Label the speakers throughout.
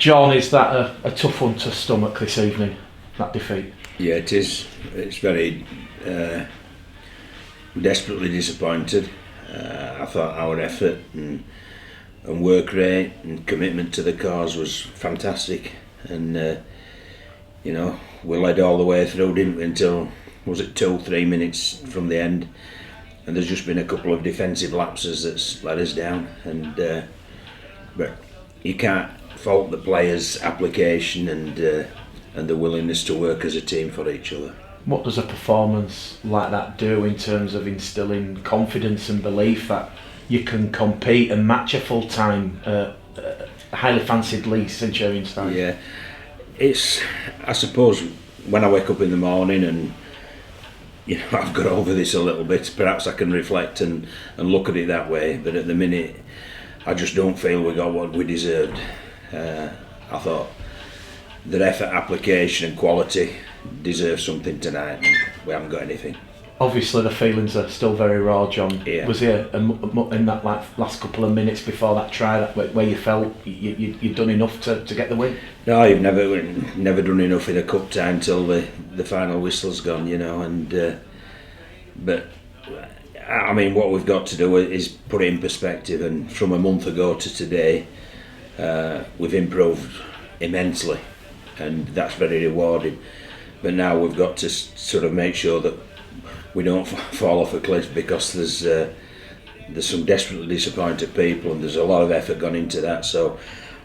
Speaker 1: John, is that a tough one to stomach this evening, that defeat?
Speaker 2: Yeah, it is. It's very desperately disappointed. I thought our effort and work rate and commitment to the cause was fantastic, and we led all the way through, didn't we, until, was it 2-3 minutes from the end, and there's just been a couple of defensive lapses that's let us down, and but you can't fault the players' application and the willingness to work as a team for each other.
Speaker 1: What does a performance like that do in terms of instilling confidence and belief that you can compete and match a full-time, highly fancied Leigh Centurion side?
Speaker 2: Yeah, it's, I suppose, when I wake up in the morning and I've got over this a little bit, perhaps I can reflect and look at it that way, but at the minute I just don't feel we got what we deserved. I thought their effort, application and quality deserve something tonight, and we haven't got anything.
Speaker 1: Obviously the feelings are still very raw, John.
Speaker 2: Yeah.
Speaker 1: Was there in that last couple of minutes before that try where you felt you'd done enough to get the win?
Speaker 2: No, you've never done enough in a cup tie until the final whistle's gone, but I mean, what we've got to do is put it in perspective, and from a month ago to today we've improved immensely, and that's very rewarding. But now we've got to sort of make sure that we don't fall off a cliff, because there's some desperately disappointed people, and there's a lot of effort gone into that. So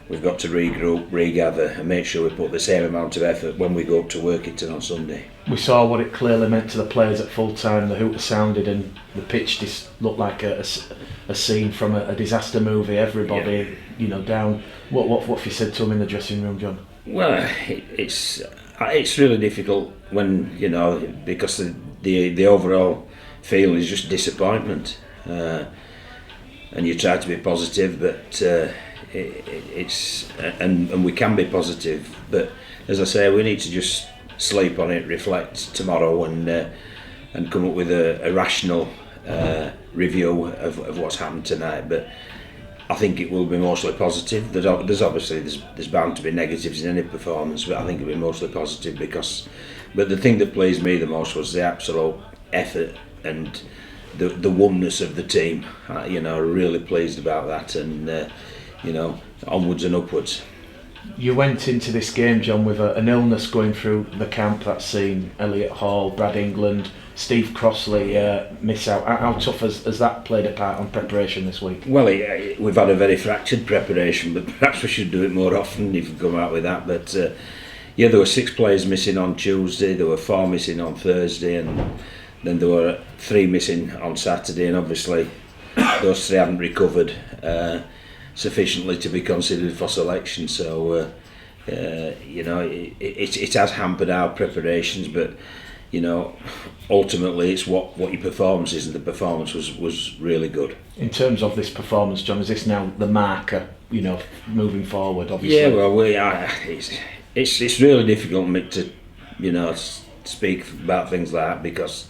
Speaker 2: we've got to regroup, regather, and make sure we put the same amount of effort when we go up to Workington on Sunday. We
Speaker 1: saw what it clearly meant to the players at full time. The hooter sounded and the pitch just looked like a scene from a disaster movie. Everybody, down. What have you said to them in the dressing room, John?
Speaker 2: Well, it's really difficult when because the overall feeling is just disappointment, and you try to be positive, but it's and we can be positive, but as I say, we need to just sleep on it, reflect tomorrow, and come up with a rational review of what's happened tonight. But I think it will be mostly positive. There's obviously bound to be negatives in any performance, but I think it'll be mostly positive but the thing that pleased me the most was the absolute effort and the oneness of the team. Really pleased about that, and onwards and upwards.
Speaker 1: You went into this game, John, with an illness going through the camp. That's seen Elliot Hall, Brad England, Steve Crossley miss out. How tough has that played a part on preparation this week?
Speaker 2: Well, we've had a very fractured preparation, but perhaps we should do it more often if you come out with that. But there were 6 players missing on Tuesday, there were 4 missing on Thursday, and then there were 3 missing on Saturday, and obviously those 3 haven't recovered sufficiently to be considered for selection. So it has hampered our preparations, but ultimately it's what your performance is, and the performance was really good.
Speaker 1: In terms of this performance, John, is this now the marker, moving forward, obviously?
Speaker 2: Yeah, well, it's really difficult, Mick, to speak about things like that, because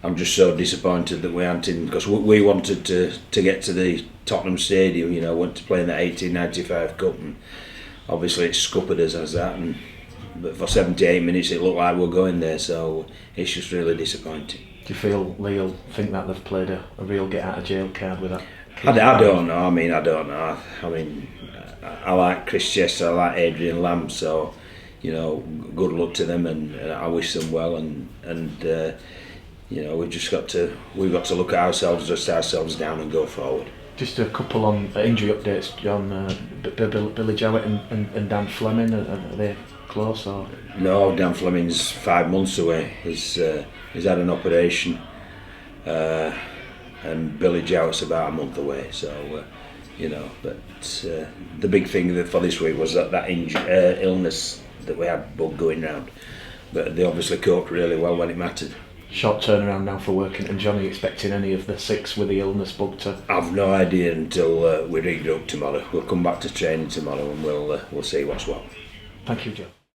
Speaker 2: I'm just so disappointed that we aren't in, because we wanted to get to the Tottenham Stadium, went to play in the 1895 Cup, and obviously it's scuppered us as that, but for 78 minutes it looked like we were going there, so it's just really disappointing.
Speaker 1: Do you feel Leigh will think that they've played a real get out of jail card with that?
Speaker 2: I don't know. I don't know. I like Chris Chester, I like Adrian Lamb, so good luck to them, and I wish them well, and we've got to look at ourselves, dust ourselves down, and go forward.
Speaker 1: Just a couple on injury updates, John. Billy Jowett and Dan Fleming, are they close or?
Speaker 2: No, Dan Fleming's 5 months away. He's had an operation, and Billy Jowett's about a month away. So but the big thing for this week was that illness that we had bug going round. But they obviously coped really well when it mattered.
Speaker 1: Short turnaround now for Workington. John, are you expecting any of the 6 with the illness bug to?
Speaker 2: I've no idea until we regroup tomorrow. We'll come back to training tomorrow, and we'll see what's what.
Speaker 1: Thank you, John.